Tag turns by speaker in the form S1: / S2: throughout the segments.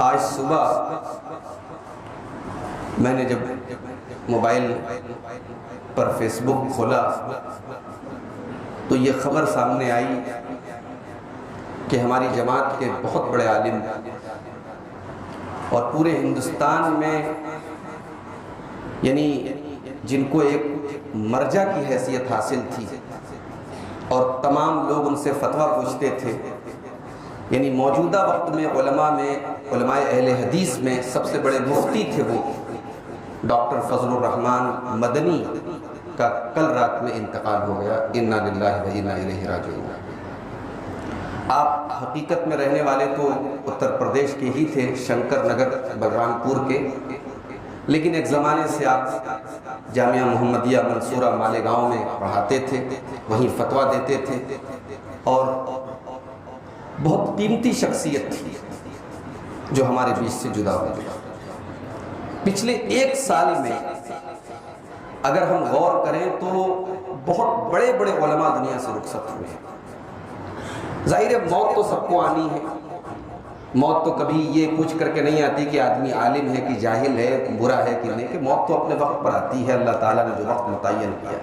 S1: آج صبح میں نے جب موبائل پر فیس بک کھولا تو یہ خبر سامنے آئی کہ ہماری جماعت کے بہت بڑے عالم اور پورے ہندوستان میں یعنی جن کو ایک مرجع کی حیثیت حاصل تھی اور تمام لوگ ان سے فتویٰ پوچھتے تھے، یعنی موجودہ وقت میں علماء اہل حدیث میں سب سے بڑے مفتی تھے وہ ڈاکٹر فضل الرحمن مدنی کا کل رات میں انتقال ہو گیا۔ انا للہ و انا الیہ راجعون۔ آپ حقیقت میں رہنے والے تو اتر پردیش کے ہی تھے، شنکر نگر بلرام پور کے، لیکن ایک زمانے سے آپ جامعہ محمدیہ منصورہ مالیگاؤں میں پڑھاتے تھے، وہیں فتویٰ دیتے تھے اور بہت قیمتی شخصیت تھی جو ہمارے بیچ سے جدا ہو گئی۔ پچھلے ایک سال میں اگر ہم غور کریں تو بہت بڑے بڑے علماء دنیا سے رخصت ہوئے ہیں۔ ظاہر ہے موت تو سب کو آنی ہے، موت تو کبھی یہ پوچھ کر کے نہیں آتی کہ آدمی عالم ہے کہ جاہل ہے، برا ہے کہ نہیں، کہ موت تو اپنے وقت پر آتی ہے، اللہ تعالیٰ نے جو وقت متعین کیا ہے۔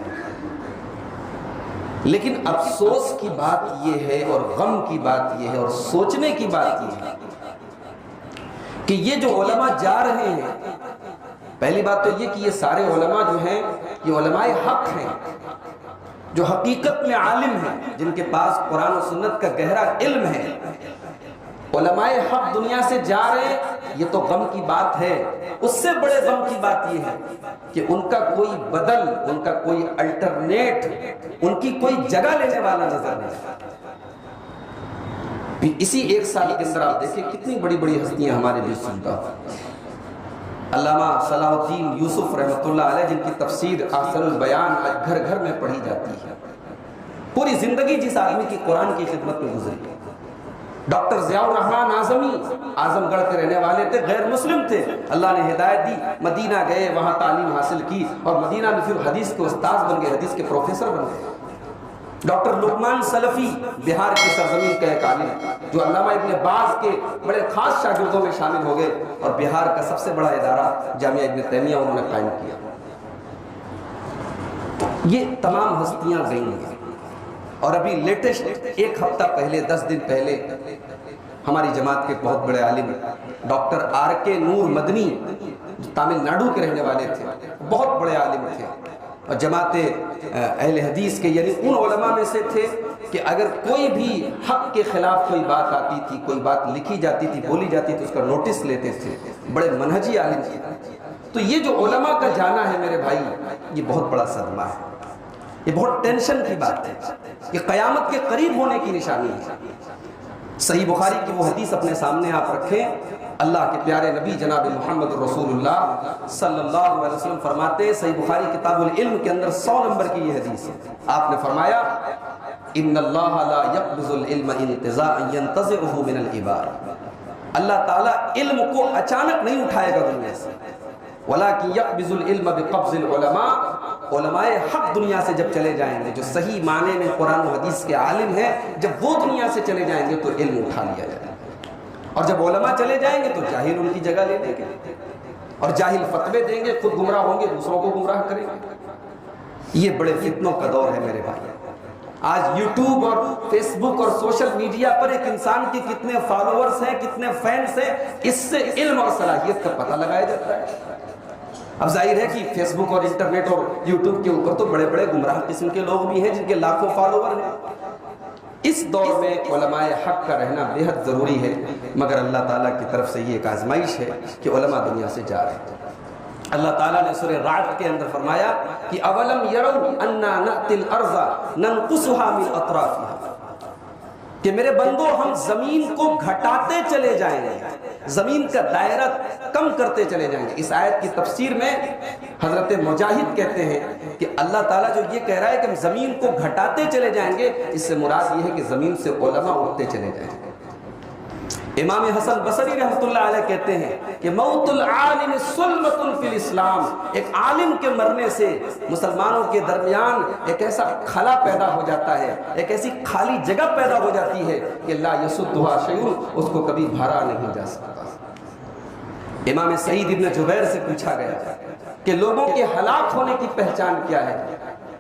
S1: لیکن افسوس کی بات یہ ہے اور غم کی بات یہ ہے اور سوچنے کی بات یہ ہے کہ یہ جو علماء جا رہے ہیں، پہلی بات تو یہ کہ یہ سارے علماء جو ہیں یہ علماء حق ہیں، جو حقیقت میں عالم ہیں، جن کے پاس قرآن و سنت کا گہرا علم ہے۔ علماء حق دنیا سے جا رہے ہیں، یہ تو غم کی بات ہے۔ اس سے بڑے غم کی بات یہ ہے کہ ان کا کوئی بدل، ان کا کوئی الٹرنیٹ، ان کی کوئی جگہ لینے والا نظر نہیں۔ اسی ایک سال کے اندر آپ دیکھیں کتنی بڑی بڑی ہستیاں ہمارے بیچ سنتا ہے۔ علامہ صلاح الدین یوسف رحمۃ اللہ علیہ، جن کی تفسیر احسن البیان آج گھر گھر میں پڑھی جاتی ہے، پوری زندگی جس آدمی کی قرآن کی خدمت میں گزری۔ ڈاکٹر ضیاء الرحمن اعظمی اعظم گڑھ کے رہنے والے تھے، غیر مسلم تھے، اللہ نے ہدایت دی، مدینہ گئے، وہاں تعلیم حاصل کی اور مدینہ میں پھر حدیث کے استاذ بن گئے، حدیث کے پروفیسر بن گئے۔ ڈاکٹر لقمان سلفی بہار کی سرزمین کا ایک عالم جو علامہ ابن باز کے بڑے خاص شاگردوں میں شامل ہو گئے اور بہار کا سب سے بڑا ادارہ جامعہ ابن تیمیہ انہوں نے قائم کیا۔ یہ تمام ہستیاں گئی ہیں اور ابھی لیٹسٹ ایک ہفتہ پہلے، 10 دن پہلے ہماری جماعت کے بہت بڑے عالم ڈاکٹر آر کے نور مدنی جو تامل ناڈو کے رہنے والے تھے، بہت بڑے عالم تھے اور جماعت اہل حدیث کے یعنی ان علماء میں سے تھے کہ اگر کوئی بھی حق کے خلاف کوئی بات آتی تھی، کوئی بات لکھی جاتی تھی، بولی جاتی تھی، اس کا نوٹس لیتے تھے، بڑے منہجی عالم تھے۔ تو یہ جو علماء کا جانا ہے میرے بھائی، یہ بہت بڑا صدمہ ہے، یہ بہت ٹینشن کی بات ہے، یہ قیامت کے قریب ہونے کی نشانی ہے۔ صحیح بخاری کی وہ حدیث اپنے سامنے آپ رکھیں، اللہ کے پیارے نبی جناب محمد رسول اللہ صلی اللہ علیہ وسلم فرماتے ہیں، صحیح بخاری کتاب العلم کے اندر 100 نمبر کی یہ حدیث ہے، آپ نے فرمایا ان اللہ لا يقبض العلم انتزاعا ينتزعه من العباد، اللہ تعالیٰ علم کو اچانک نہیں اٹھائے گا دنیا سے، ولكن يقبض العلم بقبض العلماء، علماء حق دنیا سے جب چلے جائیں گے، جو صحیح معنی میں قرآن و حدیث کے عالم ہیں، جب وہ دنیا سے چلے جائیں گے تو علم اٹھا لیا جائے گا، اور جب علماء چلے جائیں گے تو جاہل ان کی جگہ لے لیں گے اور جاہل فتوے دیں گے، خود گمراہ ہوں گے، دوسروں کو گمراہ کریں گے۔ یہ بڑے فتنوں کا دور ہے میرے بھائی۔ آج یوٹیوب اور فیس بک اور سوشل میڈیا پر ایک انسان کے کتنے فالوورز ہیں، کتنے فینس ہیں، اس سے علم اور صلاحیت کا پتہ لگایا جاتا ہے۔ اب ظاہر ہے کہ فیس بک اور انٹرنیٹ اور یوٹیوب کے اوپر تو بڑے بڑے گمراہ قسم کے لوگ بھی ہیں جن کے لاکھوں فالوور ہیں۔ اس دور میں علماء حق کا رہنا بے حد ضروری ہے، مگر اللہ تعالیٰ کی طرف سے یہ ایک آزمائش ہے کہ علماء دنیا سے جا رہے ہیں۔ اللہ تعالیٰ نے سورہ رعد کے اندر فرمایا کہ اولم یروا انا نأتی الارض ننقصها من اطرافها، کہ میرے بندو ہم زمین کو گھٹاتے چلے جائیں گے، زمین کا دائرہ کم کرتے چلے جائیں گے۔ اس آیت کی تفسیر میں حضرت مجاہد کہتے ہیں کہ اللہ تعالیٰ جو یہ کہہ رہا ہے کہ ہم زمین کو گھٹاتے چلے جائیں گے، اس سے مراد یہ ہے کہ زمین سے علماء اٹھتے چلے جائیں گے۔ امام حسن بصری رحمۃ اللہ علیہ کہتے ہیں کہ موت العالم سلمۃ فی الاسلام، ایک عالم کے مرنے سے مسلمانوں کے درمیان ایک ایسا خلا پیدا ہو جاتا ہے، ایک ایسی خالی جگہ پیدا ہو جاتی ہے کہ لا یسدھا شیء، اس کو کبھی بھرا نہیں جا سکتا۔ امام سعید ابن جبیر سے پوچھا گیا کہ لوگوں کے ہلاک ہونے کی پہچان کیا ہے؟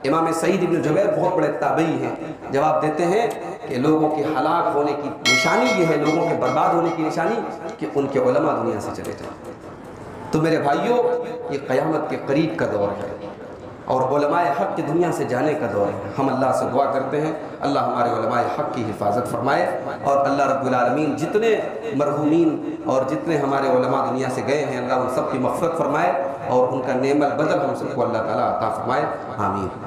S1: امام سعید ابن جبیر بہت بڑے تابعی ہیں، جواب دیتے ہیں کہ لوگوں کے ہلاک ہونے کی نشانی یہ ہے، لوگوں کے برباد ہونے کی نشانی کہ ان کے علماء دنیا سے چلے جائیں۔ تو میرے بھائیوں، یہ قیامت کے قریب کا دور ہے اور علماء حق کی دنیا سے جانے کا دور ہے۔ ہم اللہ سے دعا کرتے ہیں اللہ ہمارے علماء حق کی حفاظت فرمائے، اور اللہ رب العالمین جتنے مرحومین اور جتنے ہمارے علماء دنیا سے گئے ہیں اللہ ان سب کی مغفرت فرمائے اور ان کا نعم البدل ہم سب کو اللہ تعالیٰ عطا فرمائے، آمین۔